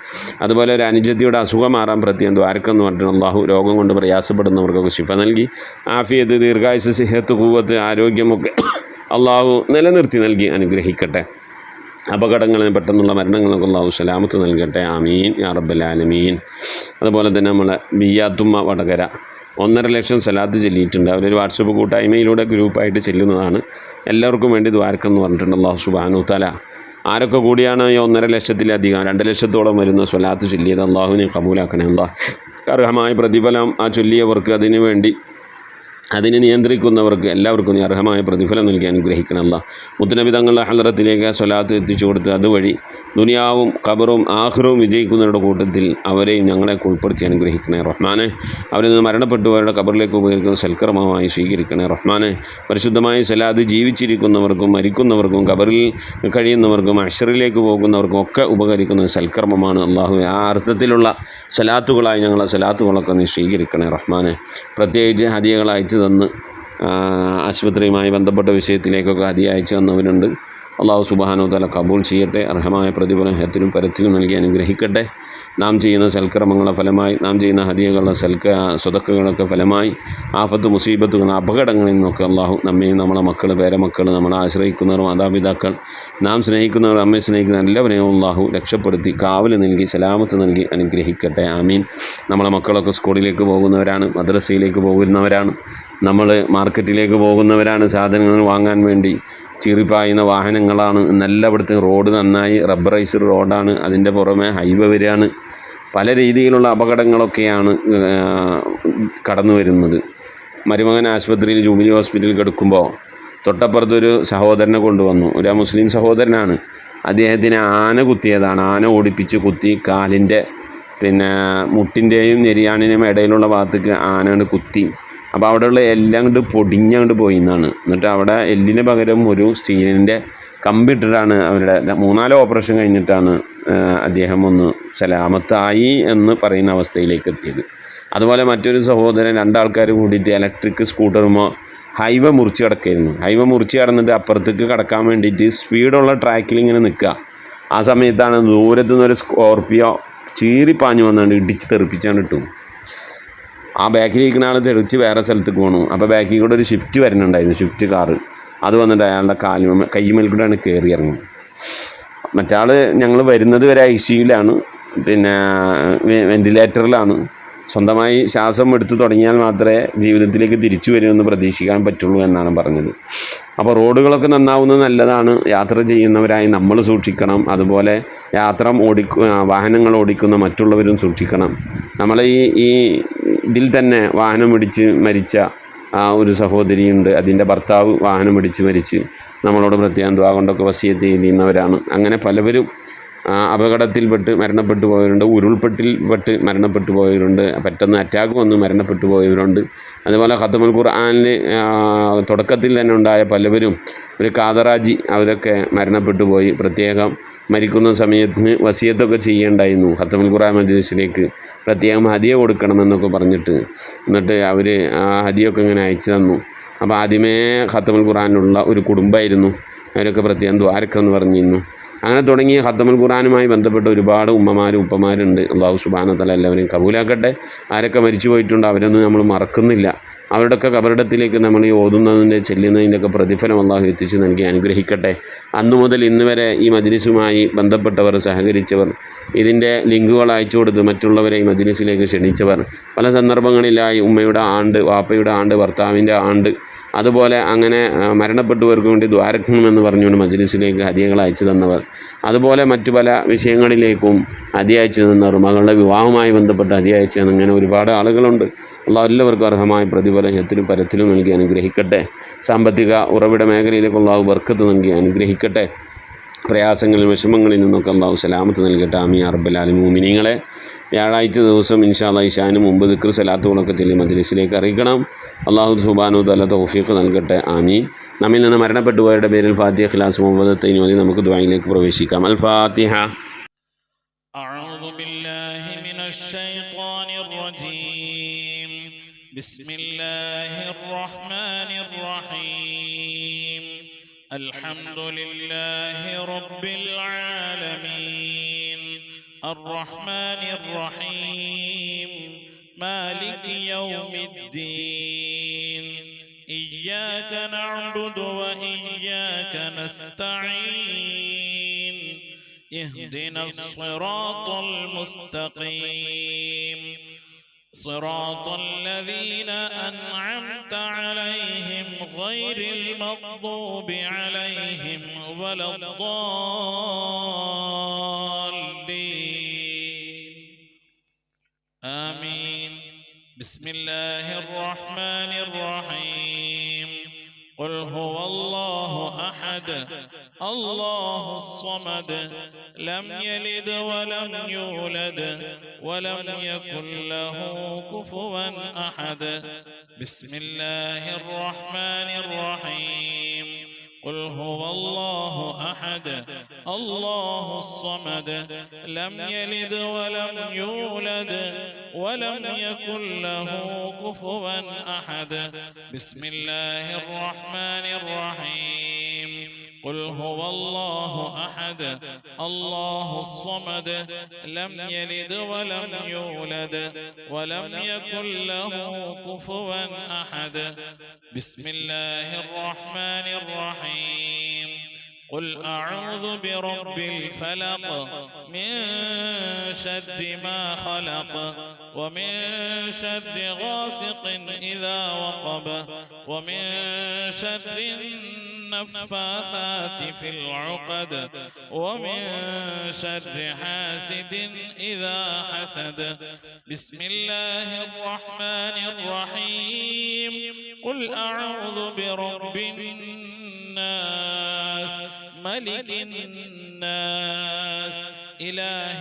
അതുപോലെ ഒരു അനുജത്തിയുടെ അസുഖം മാറാൻ പ്രത്യേകം ദ്വാരക്കെന്ന് പറഞ്ഞിട്ട് അള്ളാഹു രോഗം കൊണ്ട് പ്രയാസപ്പെടുന്നവർക്കൊക്കെ ശിഫ നൽകി ആഫിയത്ത്, ദീർഘായുസ്, സിഹത്ത്, ഖുവ്വത്ത്, ആരോഗ്യമൊക്കെ അള്ളാഹു നിലനിർത്തി നൽകി അനുഗ്രഹിക്കട്ടെ. അപകടങ്ങളിൽ പെട്ടെന്നുള്ള മരണങ്ങളൊക്കെ അള്ളാഹു സലാമത്ത് നൽകട്ടെ. ആമീൻ യാ റബ്ബൽ ആലമീൻ. അതുപോലെ തന്നെ നമ്മളെ ബിയ്യാത്തുമ്മ വടകര 1.5 ലക്ഷം സലാത്ത് ചൊല്ലിയിട്ടുണ്ട്. അവരൊരു വാട്സപ്പ് കൂട്ടായ്മയിലൂടെ ഗ്രൂപ്പായിട്ട് ചെല്ലുന്നതാണ്. എല്ലാവർക്കും വേണ്ടി ദ്വാരക്കെന്ന് പറഞ്ഞിട്ടുണ്ട് അള്ളാഹു സുബ്ഹാനഹു തആല. ആരൊക്കെ കൂടിയാണ് ഈ 1.5 ലക്ഷത്തിലധികം 2 ലക്ഷത്തോളം വരുന്ന സ്വലാത്ത് ചൊല്ലിയത് അള്ളാഹുവിനെ കബൂലാക്കണേ. അള്ളാഹ് അർഹമായ പ്രതിഫലം ആ ചൊല്ലിയവർക്ക് അതിനെ നിയന്ത്രിക്കുന്നവർക്ക് എല്ലാവർക്കും അർഹമായ പ്രതിഫലം നൽകി അനുഗ്രഹിക്കണം. അല്ലാഹ് മുത്തുനബി തങ്ങളുടെ ഹളറത്തിലേക്ക് സ്വലാത്ത് എത്തിച്ചു കൊടുത്ത് അതുവഴി ദുനിയാവും ഖബറും ആഖിറവും വിജയിക്കുന്നവരുടെ കൂട്ടത്തിൽ അവരെയും ഞങ്ങളെയൊക്കെ ഉൾപ്പെടുത്തി അനുഗ്രഹിക്കണേ റഹ്മാനെ. അവരിൽ നിന്ന് മരണപ്പെട്ടുവരുടെ ഖബറിലേക്ക് ഉപകരിക്കുന്ന സൽക്കർമ്മമായി സ്വീകരിക്കണേ റഹ്മാനെ. പരിശുദ്ധമായ സ്വലാത്ത് ജീവിച്ചിരിക്കുന്നവർക്കും മരിക്കുന്നവർക്കും ഖബറിൽ കഴിയുന്നവർക്കും അശ്റിലേക്ക് പോകുന്നവർക്കും ഒക്കെ ഉപകരിക്കുന്ന സൽക്കർമ്മമാണ് അള്ളാഹു. ആ അർത്ഥത്തിലുള്ള സ്വലാത്തുകളായി ഞങ്ങളെ സ്വലാത്തുകളൊക്കെ നീ സ്വീകരിക്കണേ റഹ്മാനെ. പ്രത്യേകിച്ച് ഹദിയകൾ അയച്ചു തന്ന് ആശുപത്രിയുമായി ബന്ധപ്പെട്ട വിഷയത്തിലേക്കൊക്കെ ഹദിയ അയച്ചു തന്നവരുണ്ട്. അള്ളാഹു സുബ്ഹാനഹു വ തആല കബൂൽ ചെയ്യട്ടെ. അർഹമായ പ്രതിഫലം ഹത്തിലും പരത്തിലും നൽകി അനുഗ്രഹിക്കട്ടെ. നാം ചെയ്യുന്ന സൽക്കർമ്മങ്ങളുടെ ഫലമായി, നാം ചെയ്യുന്ന ഹദിയകളുടെ സ്വതക്കകളൊക്കെ ഫലമായി ആഫത്ത്, മുസീബത്തുകൾ, അപകടങ്ങളിൽ നിന്നൊക്കെ അള്ളാഹു നമ്മയും നമ്മളെ മക്കൾ, പേരമക്കൾ, നമ്മളെ ആശ്രയിക്കുന്നവർ, മാതാപിതാക്കൾ, നാം സ്നേഹിക്കുന്നവർ, നമ്മെ സ്നേഹിക്കുന്ന എല്ലാവരെയും അള്ളാഹു രക്ഷപ്പെടുത്തി കാവൽ നൽകി സലാമത്ത് നൽകി അനുഗ്രഹിക്കട്ടെ. ആമീൻ. നമ്മളെ മക്കളൊക്കെ സ്കൂളിലേക്ക് പോകുന്നവരാണ്, മദ്രസയിലേക്ക് പോകുന്നവരാണ്, നമ്മൾ മാർക്കറ്റിലേക്ക് പോകുന്നവരാണ്, സാധനങ്ങൾ വാങ്ങാൻ വേണ്ടി ചീറിപ്പായുന്ന വാഹനങ്ങളാണ്. എല്ലായിടത്തും റോഡ് നന്നായി റബ്ബറൈസ്ഡ് റോഡാണ്. അതിൻ്റെ പുറമെ ഹൈവേ വരികയാണ്. പല രീതിയിലുള്ള അപകടങ്ങളൊക്കെയാണ് കടന്നു വരുന്നത്. മരുമകൻ ആശുപത്രിയിൽ ജൂബിലി ഹോസ്പിറ്റലിൽ കിടക്കുമ്പോൾ തൊട്ടപ്പുറത്തൊരു സഹോദരനെ കൊണ്ടുവന്നു. ഒരു മുസ്ലിം സഹോദരനാണ്. അദ്ദേഹത്തിന് ആന കുത്തിയതാണ്. ആന ഓടിപ്പിച്ച് കുത്തി കാലിൻ്റെ മുട്ടിൻ്റെയും നെരിയാണിൻ്റെയും ഇടയിലുള്ള ഭാഗത്തേക്ക് ആനയാണ് കുത്തി. അപ്പോൾ അവിടെയുള്ള എല്ലാം കൊണ്ട് പൊടിഞ്ഞങ്ങോട്ട് പോയി എന്നാണ്. എന്നിട്ട് അവിടെ എല്ലിന് പകരം ഒരു സ്റ്റീലിൻ്റെ കമ്പിട്ടിട്ടാണ് അവരുടെ 3-4 ഓപ്പറേഷൻ കഴിഞ്ഞിട്ടാണ് അദ്ദേഹം ഒന്ന് സലാമത്തായി എന്ന് പറയുന്ന അവസ്ഥയിലേക്ക് എത്തിയത്. അതുപോലെ മറ്റൊരു സഹോദരൻ 2 ആൾക്കാർ കൂടിയിട്ട് ഇലക്ട്രിക് സ്കൂട്ടറുമ്പോൾ ഹൈവേ മുറിച്ച് കിടക്കുകയായിരുന്നു. ഹൈവേ മുറിച്ച് കിടന്നിട്ട് അപ്പുറത്തേക്ക് കടക്കാൻ വേണ്ടിയിട്ട് സ്പീഡുള്ള ട്രാക്കിൽ ഇങ്ങനെ നിൽക്കുക. ആ സമയത്താണ് ദൂരത്തു നിന്നൊരു സ്കോർപ്പിയോ ചീറിപ്പാഞ്ഞു വന്നുകൊണ്ട് ഇടിച്ച് തെറിപ്പിച്ചാണ് ഇട്ടു. ആ ബാക്കിലിരിക്കുന്ന ആൾ തെറിച്ച് വേറെ സ്ഥലത്തേക്ക് പോകണു. അപ്പോൾ ബാക്കിൽ കൂടെ ഒരു ഷിഫ്റ്റ് വരുന്നുണ്ടായിരുന്നു, ഷിഫ്റ്റ് കാറ്. അത് വന്നിട്ട് അയാളുടെ കൈമേൽ കൂടെയാണ് കയറി ഇറങ്ങുന്നത്. മറ്റാൾ ഞങ്ങൾ വരുന്നത് വരെ ICUയിലാണ്, വെൻറ്റിലേറ്ററിലാണ്. സ്വന്തമായി ശ്വാസം എടുത്ത് തുടങ്ങിയാൽ മാത്രമേ ജീവിതത്തിലേക്ക് തിരിച്ചു വരുമെന്ന് പ്രതീക്ഷിക്കാൻ പറ്റുള്ളൂ എന്നാണ് പറഞ്ഞത്. അപ്പോൾ റോഡുകളൊക്കെ നന്നാവുന്നത് നല്ലതാണ്. യാത്ര ചെയ്യുന്നവരായി നമ്മൾ സൂക്ഷിക്കണം. അതുപോലെ വാഹനങ്ങൾ ഓടിക്കുന്ന മറ്റുള്ളവരും സൂക്ഷിക്കണം. നമ്മൾ ഈ ഇതിൽ തന്നെ വാഹനം ഇടിച്ച് മരിച്ച ഒരു സഹോദരിയുണ്ട്. അതിൻ്റെ ഭർത്താവ് വാഹനം ഇടിച്ച് മരിച്ച് നമ്മളോട് പ്രത്യേകം ദുആ കൊണ്ടൊക്കെ വസിയത്ത് ചെയ്യുന്നവരാണ്. അങ്ങനെ പലവരും അപകടത്തിൽപ്പെട്ട് മരണപ്പെട്ടു പോയവരുണ്ട്, ഉരുൾപൊട്ടിൽപ്പെട്ട് മരണപ്പെട്ടു പോയവരുണ്ട്, പെട്ടെന്ന് അറ്റാക്ക് വന്ന് മരണപ്പെട്ടു പോയവരുണ്ട്. അതുപോലെ ഖത്തമുൽ ഖുർആനിൽ തുടക്കത്തിൽ തന്നെ ഉണ്ടായ പലവരും, ഒരു കാദറാജി, അവരൊക്കെ മരണപ്പെട്ടു പോയി. പ്രത്യേകം മരിക്കുന്ന സമയത്ത് വസിയത്തൊക്കെ ചെയ്യേണ്ടായിരുന്നു. ഖത്തമുൽ ഖുർആൻ മജ്ലിസിലേക്ക് പ്രത്യേകം ഹദിയ കൊടുക്കണമെന്നൊക്കെ പറഞ്ഞിട്ട്, എന്നിട്ട് അവർ ആ ഹദിയൊക്കെ ഇങ്ങനെ അയച്ചു തന്നു. അപ്പോൾ ആദ്യമേ ഖത്തമുൽ ഖുർആനുള്ള ഒരു കുടുംബമായിരുന്നു. അവരൊക്കെ പ്രത്യേകം ദ്വാരക്കെന്ന് പറഞ്ഞിരുന്നു. അങ്ങനെ തുടങ്ങി ഖത്തമുൽ ഖുർആനുമായി ബന്ധപ്പെട്ട ഒരുപാട് ഉമ്മമാരും ഉപ്പമാരുണ്ട്. അല്ലാഹു സുബ്ഹാനഹു വ തആല എല്ലാവരെയും കബൂലാക്കട്ടെ. ആരൊക്കെ മരിച്ചു പോയിട്ടുണ്ട് അവരൊന്നും നമ്മൾ മറക്കുന്നില്ല. അവരുടെയൊക്കെ കബറിടത്തിലേക്ക് നമ്മൾ ഈ ഓതുന്നതിൻ്റെ ചെല്ലുന്നതിൻ്റെയൊക്കെ പ്രതിഫലം അള്ളാഹു എത്തിച്ചു നൽകി അനുഗ്രഹിക്കട്ടെ. അന്നു മുതൽ ഇന്ന് വരെ ഈ മജ്ലിസുമായി ബന്ധപ്പെട്ടവർ, സഹകരിച്ചവർ, ഇതിൻ്റെ ലിങ്കുകൾ അയച്ചു കൊടുത്ത് മറ്റുള്ളവരെ ഈ മജ്ലിസിലേക്ക് ക്ഷണിച്ചവർ, പല സന്ദർഭങ്ങളിലായി ഉമ്മയുടെ ആണ്ട്, വാപ്പയുടെ ആണ്ട്, ഭർത്താവിൻ്റെ ആണ്ട്, അതുപോലെ അങ്ങനെ മരണപ്പെട്ടവർക്ക് വേണ്ടി ദ്വാരക്കണമെന്ന് പറഞ്ഞുകൊണ്ട് മജ്ലിസിലേക്ക് ഹദിയകൾ അയച്ചു തന്നവർ, അതുപോലെ മറ്റു പല വിഷയങ്ങളിലേക്കും ഹദിയ അയച്ചു തന്നവർ, മകളുടെ വിവാഹവുമായി ബന്ധപ്പെട്ട് ഹദിയ അയച്ചു തന്ന അങ്ങനെ ഒരുപാട് ആളുകളുണ്ട്. അള്ളാഹു എല്ലാവർക്കും അർഹമായ പ്രതിഫലം ഹത്തിലും പരത്തിലും നൽകി അനുഗ്രഹിക്കട്ടെ. സാമ്പത്തിക ഉറവിട മേഖലയിലേക്ക് അള്ളാഹു ബർക്കത്ത് നൽകി അനുഗ്രഹിക്കട്ടെ. പ്രയാസങ്ങളിൽ വിഷമങ്ങളിൽ നിന്നൊക്കെ അള്ളാഹു സലാമത്ത് നൽകട്ടെ. ആമീൻ യാ റബ്ബൽ ആലമീൻ. മുഅ്മിനീങ്ങളെ വ്യാഴാഴ്ച ദിവസം ഇൻഷാ അല്ലാഹ് ഇശാന് മുമ്പ് ദിക്ർ സലാത്തുകളൊക്കെ ചൊല്ലി മജ്ലിസിലേക്ക് അറിയിക്കണം. അള്ളാഹു സുബ്ഹാനഹു വ തആല തൗഫീഖ് നൽകട്ടെ. ആമീൻ. നമ്മിൽ നിന്ന് മരണപ്പെട്ടുപോയവരുടെ പേരിൽ ഫാത്തിഹ ഇഖ്ലാസ് മുഅവ്വദത്തൈൻ ഓതി നമുക്ക് ദുആയിലേക്ക് പ്രവേശിക്കാം. അൽ ഫാത്തിഹ. أعوذ بالله من الشيطان الرجيم. بسم الله الرحمن الرحيم. الحمد لله رب العالمين الرحمن الرحيم مالك يوم الدين إياك نعبد وإياك نستعين اهدنا الصراط المستقيم صراط الذين أنعمت عليهم غير المغضوب عليهم ولا الضالين آمين. بسم الله الرحمن الرحيم. قل هو الله أحد الله الصمد لم يلد ولم يولد ولم يكن له كفوا أحد. بسم الله الرحمن الرحيم. قل هو الله أحد الله الصمد لم يلد ولم يولد ولم يكن له كفوا أحد. بسم الله الرحمن الرحيم. قل هو الله أحد الله الصمد لم يلد ولم يولد ولم يكن له كفوا أحد. بسم الله الرحمن الرحيم. قل أعوذ برب الفلق من شر ما خلق ومن شر غاسق إذا وقب ومن شر النفاثات في العقد ومن شر حاسد إذا حسد. بسم الله الرحمن الرحيم. قل أعوذ برب الناس ملك الناس إله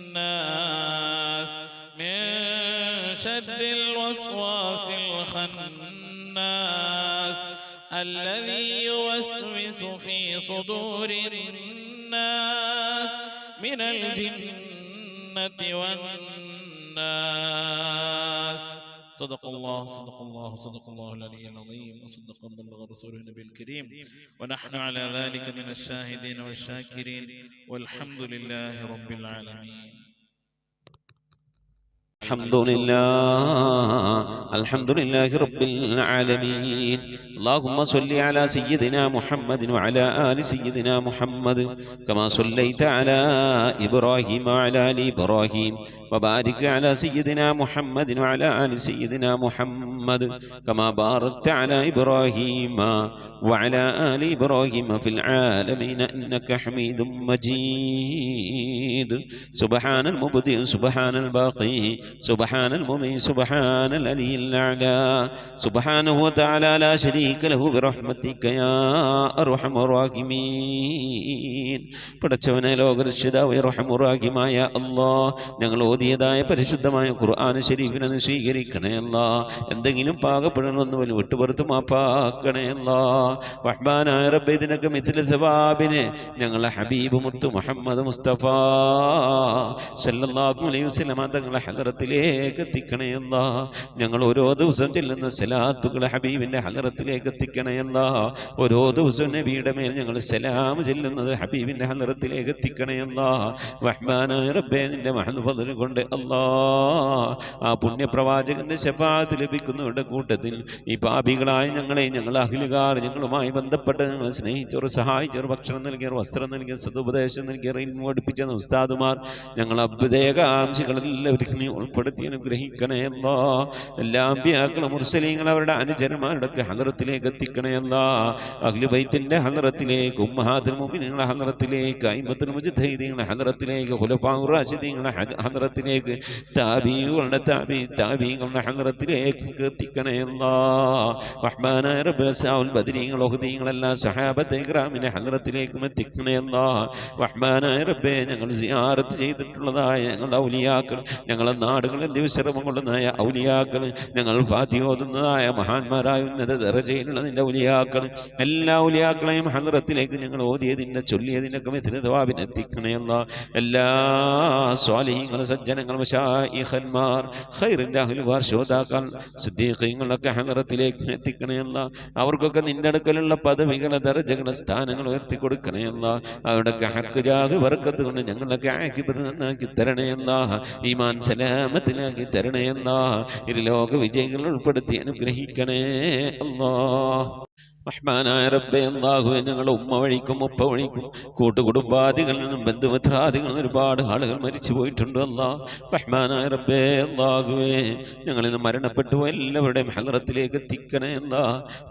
الناس من شر الوسواس الخناس الذي يوسوس في صدور الناس من الجنة والناس. صدق الله صدق الله صدق الله العلي العظيم وصدق بلغ رسوله النبي الكريم ونحن على ذلك من الشاهدين والشاكرين والحمد لله رب العالمين. الحمد لله رب العالمين. اللهم صل على سيدنا محمد وعلى آل سيدنا محمد كما صليت على إبراهيم وعلى آل إبراهيم وبارك على سيدنا محمد وعلى آل سيدنا محمد كما باركت على إبراهيم وعلى آل إبراهيم في العالمين إنك حميد مجيد. سبحان المبدئ سبحان الباقي سبحان المضي سبحان العلي الأعلى سبحانه وتعالى لا شريك له برحمتك يا أرحم الراحمين. പടച്ചവനെ ലോകരക്ഷിതാവേ റഹ്മാനുറഹീമായ അല്ലാഹ്, ഞങ്ങൾ ഓതിയതായ പരിശുദ്ധമായ ഖുർആൻ ശരീഫിനെ സ്വീകരിക്കണേ അല്ലാഹ്. എന്തെങ്കിലും പാകപ്പെടണമെന്ന് പോലും വിട്ടുപുറത്ത് മാപ്പാക്കണേ അല്ലാഹ്. റഹ്മാനായ റബ്ബേ, ഇതിനൊക്കെ മിഥില സവാബിനെ ഞങ്ങളെ ഹബീബ് മുത്ത് മുഹമ്മദ് മുസ്തഫ സല്ലല്ലാഹു അലൈഹി വസല്ലം തങ്ങളെ ഹദറത്തിലേക്ക് എത്തിക്കണേ അല്ലാഹ്. ഞങ്ങൾ ഓരോ ദിവസം ചെല്ലുന്ന സലാത്തുകൾ ഹബീബിൻ്റെ ഹദറത്തിലേക്ക് എത്തിക്കണേ അല്ലാഹ്. ഓരോ ദിവസവും നബിയുടെ മേൽ ഞങ്ങൾ സലാം ചെല്ലുന്നത് ഹബീബിൻ്റെ ഹദറത്തിലേക്ക് എത്തിക്കണേ അല്ലാഹ്. റഹ്മാനായ റബ്ബേ, നിന്റെ മഹദ് ഫദ്ൽ കൊണ്ട് അല്ലാഹ് ആ പുണ്യപ്രവാചകന്റെ ശഫാഅത്ത് ലഭിക്കുന്നവരുടെ കൂട്ടത്തിൽ ഈ പാപികളായ ഞങ്ങളെ, ഞങ്ങൾ അഹ്ലുകാർ, ഞങ്ങളുമായി ബന്ധപ്പെട്ട് ഞങ്ങളെ സ്നേഹിച്ചവർ, സഹായിച്ചവർ, ഭക്ഷണം നൽകിയവർ, വസ്ത്രം നൽകിയവർ, സദുപദേശം നൽകിയവർ, ഇൽമു പഠിപ്പിച്ച ഉസ്താദുമാർ, ഞങ്ങൾ അഭ്യുദയകാംക്ഷികളെല്ലാവരും നീ ഉൾപ്പെടുത്തി അനുഗ്രഹിക്കണേ അല്ലാ. എല്ലാ അമ്പിയാക്കളും മുർസലീങ്ങളും അവരുടെ അനുചരന്മാരുടെ ഹളറത്തിലേക്ക് എത്തിക്കണേ അല്ലാ. അഹ്ലു ബൈത്തിന്റെ ഹളറത്തിലേക്ക്, ഉമ്മഹാത്തുൽ മുഅ്മിനീങ്ങളുടെ ഹളറത്തിലേക്ക്, അയിമ്മത്തുൽ മുജ്തഹിദീങ്ങളുടെ ഹളറത്തിലേക്ക്, ഖുലഫാഉർ റാഷിദീങ്ങളുടെ ഹളറത്തിലേക്ക്, താബീങ്ങളുടെ താബീങ്ങളുടെ ഹളറത്തിലേക്ക് എത്തിക്കണേ അല്ലാ. റഹ്മാനായ റബ്ബേ സഹാബുൽ ബദരീങ്ങൾ ഉഹദീങ്ങൾ എല്ലാ സഹാബത്തെ ഇക്റാമിന്റെ ഹളറത്തിലേക്കും എത്തിക്കണേ അല്ലാ. റഹ്മാനായ റബ്ബേ ഞങ്ങൾ സിയാറത്ത് ചെയ്തിട്ടുള്ളതായ ഞങ്ങളുടെ ഔലിയാക്കൾ, ഞങ്ങളുടെ നാടുകളിൽ ദിവസരമം കൊള്ളുന്നതായ ഔലിയാക്കൾ, ഞങ്ങൾ ഫാത്തിഹ ഓതുന്നതായ മഹാന്മാരായ ഉന്നത ദറജയിലുള്ള നിന്റെ ഔലിയാക്കൾ, എല്ലാ ഔലിയാക്കളെയും ഹളറത്തിലേക്ക് ഞങ്ങൾ ഓതിയതിൻ്റെ ചൊല്ലിയതിനൊക്കെ മിഥ്ലതവാബിനെ എത്തിക്കണേ അല്ലാ. എല്ലാ സ്വാലിഹീങ്ങൾ സജ്ജനങ്ങൾ മശായിഖന്മാർ ഖൈറിൻ്റെ അഹ്ലുകാർ ശോതാക്കൾ സിദ്ദീഖീങ്ങളൊക്കെ ഹളറത്തിലേക്ക് എത്തിക്കണേ അല്ലാ. അവർക്കൊക്കെ നിന്റെ അടുക്കലുള്ള പദവികളെ ദറജകളെ സ്ഥാനങ്ങൾ ഉയർത്തി കൊടുക്കണേ അല്ലാ. അവരുടെയൊക്കെ ഹക്ക് ജാഹ് ബർക്കത്ത് കൊണ്ട് ഞങ്ങളൊക്കെ ആക്കിബത്ത് നന്നാക്കി തരണേ അല്ലാ. ഈമാൻ സലാമത്തിലാക്കി തരണേ അല്ലാ. ഇരുലോക വിജയികൾ ഉൾപ്പെടുത്തി അനുഗ്രഹിക്കണേ അല്ലാ. റഹ്മാനായ റബ്ബേ അല്ലാഹുവേ ഞങ്ങളുടെ ഉമ്മ വഴിക്കും ഉപ്പ വഴിക്കും കൂട്ടുകുടുംബാദികളിൽ നിന്നും ബന്ധുമിത്രാദികളിൽ നിന്നും ഒരുപാട് ആളുകൾ മരിച്ചു പോയിട്ടുണ്ട് അല്ലാ. റഹ്മാനായ റബ്ബേ അല്ലാഹുവേ ഞങ്ങളിൽ നിന്ന് മരണപ്പെട്ടു എല്ലാവരുടെയും ഹളറത്തിലേക്ക് എത്തിക്കണേ അല്ലാ.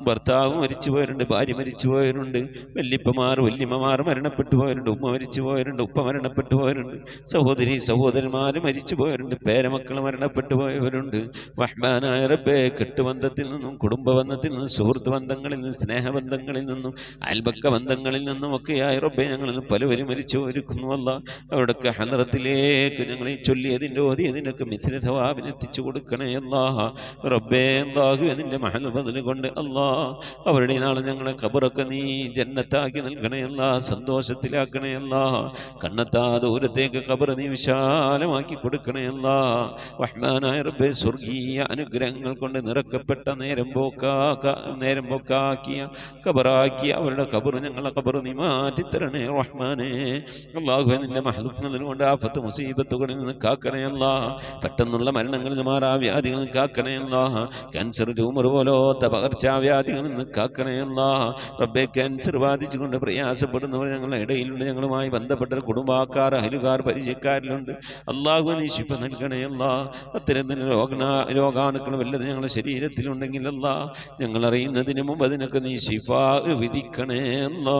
ഭർത്താവ് മരിച്ചു പോയവരുണ്ട്, ഭാര്യ മരിച്ചു പോയവരുണ്ട്, വല്യപ്പമാർ വല്യമ്മമാർ മരണപ്പെട്ടു പോയവരുണ്ട്, ഉമ്മ മരിച്ചു പോയവരുണ്ട്, ഉപ്പ മരണപ്പെട്ടു പോയവരുണ്ട്, സഹോദരന്മാർ മരിച്ചു പോയവരുണ്ട്, പേരമക്കൾ മരണപ്പെട്ടു പോയവരുണ്ട്. റഹ്മാനായ റബ്ബേ കെട്ടുബന്ധത്തിൽ നിന്നും കുടുംബബന്ധത്തിൽ നിന്നും സുഹൃത്ത് ബന്ധങ്ങളിൽ നിന്നും സ്നേഹബന്ധങ്ങളിൽ നിന്നും അയൽപക്ക ബന്ധങ്ങളിൽ നിന്നും ഒക്കെയായി റബ്ബേ ഞങ്ങളിൽ നിന്ന് പലവരും മരിച്ചു ഒരുക്കുന്നു അല്ലാ. അവരുടെയൊക്കെ ഹളറത്തിലേക്ക് ഞങ്ങളെ ചൊല്ലിയതിൻ്റെ ഓതിയതിൻ്റെയൊക്കെ മിഥ്ലതവാബിനെ എത്തിച്ചു കൊടുക്കണേ അല്ലാ. റബ്ബേ അല്ലാഹു അതിൻ്റെ മഹൽബദൽ കൊണ്ട് അല്ലാ അവരുടെ നാളെ ഞങ്ങളെ ഖബറൊക്കെ നീ ജന്നത്താക്കി നൽകണേ അല്ലാ, സന്തോഷത്തിലാക്കണേ അല്ലാ. കണ്ണെത്താ ദൂരത്തേക്ക് ഖബർ നീ വിശാലമാക്കി കൊടുക്കണേ അല്ലാ. റഹ്മാനായ റബ്ബേ സ്വർഗീയ അനുഗ്രഹങ്ങൾ കൊണ്ട് നിറക്കപ്പെട്ട നേരം പോക്കാക്കിയ ഖബറാക്കിയ അവരുടെ ഖബർ ഞങ്ങളെ ഖബർ നീ മാറ്റിത്തരണേ റഹ്മാനേ. അല്ലാഹുവേ നിന്റെ മഹ്ദൂഫിനെ കൊണ്ട് ആഫത്ത് മുസീബത്തുകളിൽ നിന്ന് കാക്കണേ അല്ലാ. പെട്ടെന്നുള്ള മരണങ്ങളിൽ നിന്ന് മാറാവ്യാധികളിൽ നിന്ന് കാക്കണേ അല്ലാ. ക്യാൻസർ ട്യൂമർ പോലത്തെ പകർച്ചാവ്യാധികളിൽ നിന്ന് കാക്കണേ അല്ലാ. റബ്ബേ ക്യാൻസർ ബാധിച്ചുകൊണ്ട് പ്രയാസപ്പെടുന്നവർ ഞങ്ങളുടെ ഇടയിലുണ്ട്, ഞങ്ങളുമായി ബന്ധപ്പെട്ട കുടുംബക്കാർ അയലുകാർ പരിചയക്കാരിലുണ്ട്. അല്ലാഹു നീ ശിഫ നൽകണേ അല്ലാ. അത്തരത്തിൽ രോഗാണുക്കൾ വല്ലത് ഞങ്ങളുടെ ശരീരത്തിലുണ്ടെങ്കിൽ അല്ലാ ഞങ്ങൾ അറിയുന്നതിന് മുമ്പ് അതിനൊക്കെ നീ ശിഫാ വിധിക്കണേ അല്ലാ.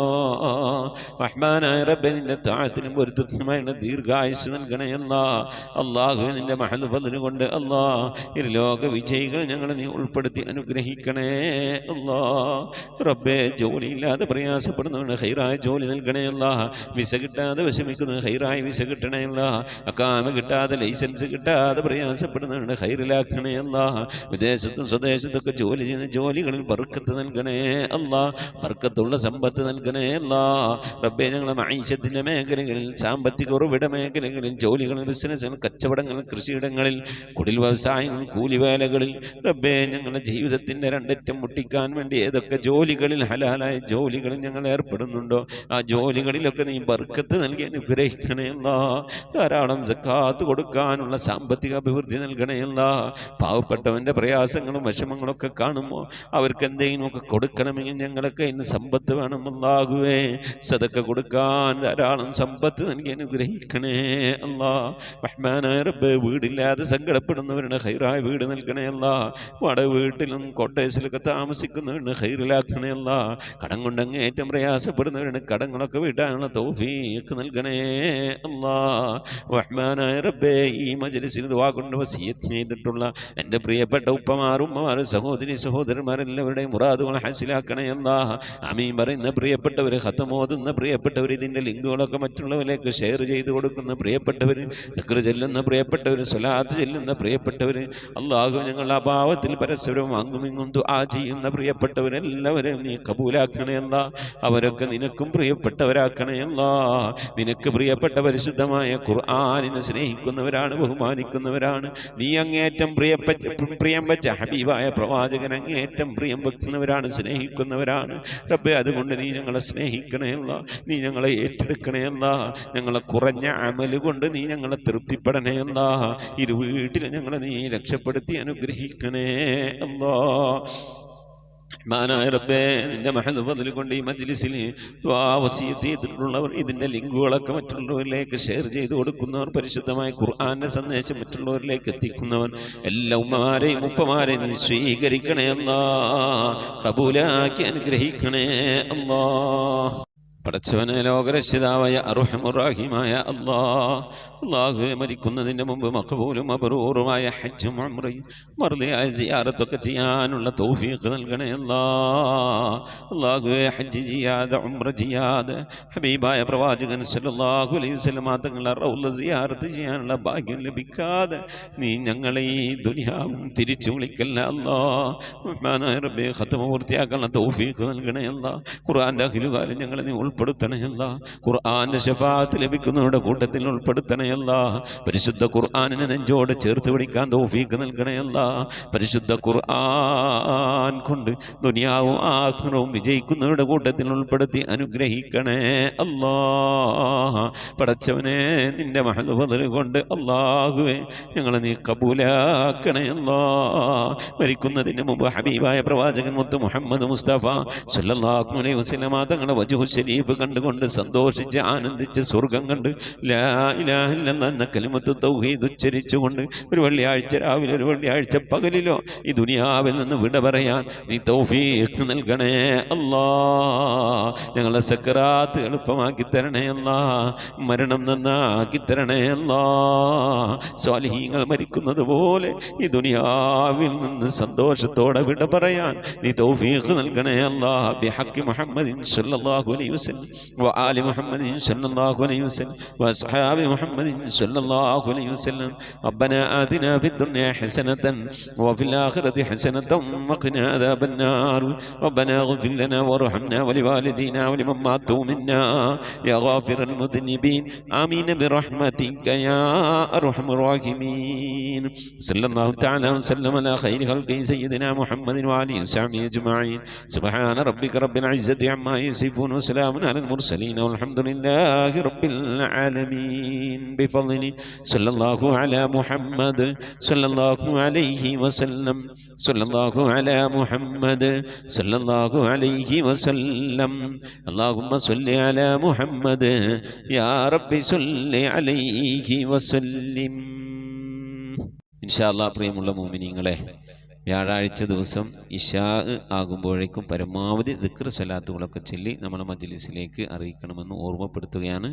റഹ്മാനായ റബ്ബേ നിന്റെ താഴത്തിനും പൊരുത്തത്തിനുമായുള്ള ദീർഘായുസ് നൽകണേ അല്ലാ. അല്ലാഹുവേ നിന്റെ മഹൽ ഫദ്ല് കൊണ്ട് അല്ലാ ഇരുലോക വിജയികൾ ഞങ്ങളെ നീ ഉൾപ്പെടുത്തി അനുഗ്രഹിക്കണേ അല്ലാ. റബ്ബേ ജോലിയില്ലാതെ പ്രയാസപ്പെടുന്നവന് ഹൈറായ ജോലി നൽകണേ അല്ലാ. വിസ കിട്ടാതെ വിഷമിക്കുന്നവന് ഹൈറായ വിസ കിട്ടണേ അല്ലാ. അക്കാമ കിട്ടാതെ ലൈസൻസ് കിട്ടാതെ പ്രയാസപ്പെടുന്നവന് ഹൈറിലാക്കണേ അല്ലാ. വിദേശത്തും സ്വദേശത്തൊക്കെ ജോലി ചെയ്യുന്ന ജോലികളിൽ ബർക്കത്ത് നൽകണേ അല്ലാ. ബർക്കത്തുള്ള സമ്പത്ത് നൽകണേ അല്ലാ. റബ്ബേ ഞങ്ങളെ മഈശത്തിന്റെ മേഖലകളിൽ, സാമ്പത്തിക ഉറവിട മേഖലകളിൽ, ജോലികളിൽ, ബിസിനസ്സുകൾ, കച്ചവടങ്ങൾ, കൃഷിയിടങ്ങളിൽ, കുടിൽ വ്യവസായങ്ങൾ, കൂലിവേലകളിൽ റബ്ബേ ഞങ്ങളുടെ ജീവിതത്തിന്റെ രണ്ടറ്റം മുട്ടിക്കാൻ വേണ്ടി ഏതൊക്കെ ജോലികളിൽ ഹലാലായ ജോലികളിൽ ഞങ്ങൾ ഏർപ്പെടുന്നുണ്ടോ ആ ജോലികളിലൊക്കെ നീ ബർക്കത്ത് നൽകി അനുഗ്രഹിക്കണേ അല്ലാ. ധാരാളം സക്കാത്ത് കൊടുക്കാനുള്ള സാമ്പത്തിക അഭിവൃദ്ധി നൽകണേ അല്ലാ. പാവപ്പെട്ടവന്റെ പ്രയാസങ്ങളും വിഷമങ്ങളൊക്കെ കാണുമ്പോൾ അവർക്ക് എന്തെങ്കിലുമൊക്കെ കൊടുക്കണമെങ്കിൽ ഞങ്ങളൊക്കെ ഇന്ന് സമ്പത്ത് വേണം അല്ലാഹുവേ. സദക്ക കൊടുക്കാൻ ധാരാളം സമ്പത്ത് നൽകി അനുഗ്രഹിക്കണേ അല്ലാ. റഹ്മാനായ റബ്ബേ വീടില്ലാതെ സങ്കടപ്പെടുന്നവരുടെ ഹൈറായ വീട് നൽകണേ അല്ലാ. വാടക വീട്ടിലും കോട്ടേഴ്സിലൊക്കെ താമസിക്കുന്നവരുടെ ഹൈറിലാക്കണേ അല്ലാ. കടം കൊണ്ടങ്ങേറ്റം പ്രയാസപ്പെടുന്നവരുടെ കടങ്ങളൊക്കെ വിടാനുള്ള തൗഫീഖ് നൽകണേ അല്ലാ. റഹ്മാനായ റബ്ബേ ഈ മജ്‌ലിസിൽ ദുആ കൊണ്ട് വസിയത്ത് ചെയ്തിട്ടുള്ള എൻ്റെ പ്രിയപ്പെട്ട ഉപ്പമാർ, ഉമ്മമാർ, സഹോദരി സഹോദരന്മാരെല്ലാവരുടെയും മുറാദുകൾ ഹാസിലാക്കണേ അല്ലാ. ആമീൻ പറയുന്ന പ്രിയപ്പെട്ടവർ, ഖത്ം ഓതുന്ന പ്രിയപ്പെട്ടവർ, ഇതിൻ്റെ ലിങ്കുകളൊക്കെ മറ്റുള്ളവരിലേക്ക് ഷെയർ ചെയ്ത് കൊടുക്കുന്ന പ്രിയപ്പെട്ടവർ, ദിക്ർ ചെല്ലുന്ന പ്രിയപ്പെട്ടവർ, സ്വലാത്ത് ചെല്ലുന്ന പ്രിയപ്പെട്ടവർ, അല്ലാഹു ഞങ്ങളുടെ അഭാവത്തിൽ പരസ്പരം അങ്ങുമിങ്ങും ദുആ ചെയ്യുന്ന പ്രിയപ്പെട്ടവരെല്ലാവരെയും നീ കബൂലാക്കണേ അല്ലാ. അവരൊക്കെ നിനക്കും പ്രിയപ്പെട്ടവരാക്കണേ അല്ലാ. നിനക്ക് പ്രിയപ്പെട്ട പരിശുദ്ധമായ ഖുർആനിനെ സ്നേഹിക്കുന്നവരാണ്, ബഹുമാനിക്കുന്നവരാണ്. നീ അങ്ങേറ്റം പ്രിയം വെച്ച ഹബീബായ പ്രവാചകൻ അങ്ങേറ്റം പ്രിയം വെക്കുന്നവരാണ്, സ്നേഹിക്കുന്നവരാണ് റബ്ബേ. അതുകൊണ്ട് നീ ഞങ്ങളെ സ്നേഹിക്കണേ അല്ലാ. നീ ഞങ്ങളെ ഏറ്റെടുക്കണേ അല്ലാ. ഞങ്ങളെ കുറഞ്ഞ അമല് കൊണ്ട് നീ ഞങ്ങളെ തൃപ്തിപ്പെടണേ അല്ലാ. വീട്ടിൽ ഞങ്ങളെ നീ രക്ഷപ്പെടുത്തി അനുഗ്രഹിക്കണേ അല്ലാ. റഹ്മാനായ റബ്ബേ, നിന്റെ മഹദ് ഫദ്ൽ കൊണ്ട് ഈ മജ്ലിസിൽ വസിയത്ത് ചെയ്തിട്ടുള്ളവർ, ഇതിന്റെ ലിങ്കുകളൊക്കെ മറ്റുള്ളവരിലേക്ക് ഷെയർ ചെയ്ത് കൊടുക്കുന്നവർ, പരിശുദ്ധമായ ഖുർആന്റെ സന്ദേശം മറ്റുള്ളവരിലേക്ക് എത്തിക്കുന്നവർ, എല്ലാ ഉമ്മമാരെയും ഉപ്പമാരെയും നീ സ്വീകരിക്കണേ അല്ലാ, ഖബൂലാക്കി അനുഗ്രഹിക്കണേ അല്ലാ. പടച്ചവനെ, ലോകരക്ഷിതാവായ അർഹമുർ-റഹീമായ അല്ലാഹുവേ, മരിക്കുന്നതിന് മുമ്പ് മഖബൂലും മബ്റൂറുമായ ഹജ്ജും ഉംറയും മർദിയായ സിയാറത്തൊക്കെ ചെയ്യാനുള്ള തൗഫീഖ് നൽകണേ അല്ലാഹുവേ. ഹജ്ജ് ചെയ്യാതെ ഉംറ ചെയ്യാതെ ഹബീബായ പ്രവാചകൻ സല്ലല്ലാഹു അലൈഹി വസല്ലം തങ്ങളുടെ റൗള സിയാറത്ത് ചെയ്യാനുള്ള ഭാഗ്യം ലഭിക്കാതെ നീ ഞങ്ങളെ ഈ ദുനിയാവും തിരിച്ചു വിളിക്കല്ല അല്ലാഹ്. റഹ്മാനായ റബ്ബേ, ഖത്മ പൂർത്തിയാക്കാനുള്ള തൗഫീഖ് നൽകണേ അല്ലാഹ്. ഖുർആന്റെ അഖിലുകാരെ ഞങ്ങളെ നീ ഉൾപ്പെടുത്തണയല്ല, ഖുർആന്റെ ശഫാഅത്ത് ലഭിക്കുന്നവരുടെ കൂട്ടത്തിൽ ഉൾപ്പെടുത്തണയല്ല. പരിശുദ്ധ ഖുർആനിനെ നെഞ്ചോട് ചേർത്ത് പിടിക്കാൻ തൗഫീഖ് നൽകണയല്ല. പരിശുദ്ധ ഖുർആൻ കൊണ്ട് ദുനിയാവും ആഖിറവും വിജയിക്കുന്നവരുടെ കൂട്ടത്തിൽ ഉൾപ്പെടുത്തി അനുഗ്രഹിക്കണേ അല്ലാഹ്. പടച്ചവനെ, നിന്റെ മഹദ് ഫദ്ൽ കൊണ്ട് അല്ലാഹുവേ ഞങ്ങളെ നീ കബൂലാക്കണേ അല്ലാഹ്. മരിക്കുന്നതിന് മുമ്പ് ഹബീബായ പ്രവാചകൻ മുത്ത് മുഹമ്മദ് മുസ്തഫ സല്ലല്ലാഹു അലൈഹി വസല്ലം തങ്ങളുടെ വജ്ഹു ശരീഫ് കണ്ടുകൊണ്ട് സന്തോഷിച്ച് ആനന്ദിച്ച് സ്വർഗം കണ്ട് ലാ ഇലാഹ ഇല്ലല്ലാഹ് എന്ന കലിമത്ത് തൗഹീദ് ഉച്ചരിച്ചുകൊണ്ട് ഒരു വെള്ളിയാഴ്ച രാവിലെ ഒരു വെള്ളിയാഴ്ച പകലിലോ ഈ ദുനിയാവിൽ നിന്ന് വിട പറയാൻ നീ തൗഫീഖ് നൽകണേ അല്ലാഹ്. ഞങ്ങളുടെ സക്കറാത്ത് എളുപ്പമാക്കി തരണേ അല്ലാഹ്. മരണം നന്നാക്കി തരണേ അല്ലാഹ്. സ്വാലിഹീങ്ങൾ മരിക്കുന്നത് പോലെ ഈ ദുനിയാവിൽ നിന്ന് സന്തോഷത്തോടെ വിട പറയാൻ നീ തൗഫീഖ് നൽകണേ അല്ലാഹ്. ബിഹഖി മുഹമ്മദിൻ സല്ലല്ലാഹു അലൈഹി വസല്ലം വആലി മുഹമ്മദിൻ സല്ലല്ലാഹു അലൈഹി വസല്ലം വഅസ്ഹാബി മുഹമ്മദിൻ സല്ലല്ലാഹു അലൈഹി വസല്ലം. റബ്ബനാ ആതിനാ ഫിദ്ദുനിയാ ഹസനതൻ വഫിൽ ആഖിറതി ഹസനതൻ വഖിനാ അദാബന്നാർ. റബ്ബനാ ഇഗ്ഫിർ ലനാ വർഹംനാ വലിവാലിദീനാ വലിമൻ മാതു മിന്നാ യാ ഗാഫിറൽ മുദ്നിബീൻ. ആമീൻ ബിറഹ്മതിക യാ അർഹമർ റഹീമീൻ. സല്ലല്ലാഹു തആല വസല്ലം അലാ ഖൈരി ഖൽഖി സയ്യിദിനാ മുഹമ്മദിൻ വആലിഹി വസഹ്ബിഹി അജ്മഈൻ. സുബ്ഹാന റബ്ബിക റബ്ബിൽ ഇസ്സതി അമ്മാ യസിഫൂൻ വസലാമുൻ അലൽ മുർസലീൻ വൽഹംദുലില്ലാഹി റബ്ബിൽ ആലമീൻ. ബിഫദ്ലി സല്ലല്ലാഹു അലാ മുഹമ്മദ് സല്ലല്ലാഹു അലൈഹി വസല്ലം. സല്ലല്ലാഹു അലാ മുഹമ്മദ് സല്ലല്ലാഹു അലൈഹി വസല്ലം. അല്ലാഹുമ്മ സ്വല്ലി അലാ മുഹമ്മദ് യാ റബ്ബി സ്വല്ലി അലൈഹി വസല്ലിം. ഇൻഷാ അല്ലാഹ്. പ്രിയമുള്ള മുഅ്മിനീങ്ങളെ, വ്യാഴാഴ്ച ദിവസം ഇശാ ആകുമ്പോഴേക്കും പരമാവധി ദിക്ർ സ്വലാത്തുകളൊക്കെ ചൊല്ലി നമ്മുടെ മജ്ലിസിലേക്ക് അറിയിക്കണമെന്ന് ഓർമ്മപ്പെടുത്തുകയാണ്.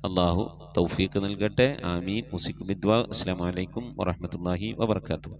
അല്ലാഹു തൗഫീഖ് നൽകട്ടെ. ആമീൻ. മുസിക് ബിദ്വാ. അസ്സലാമു അലൈക്കും വറഹ്മത്തുള്ളാഹി വബറകാതുഹു.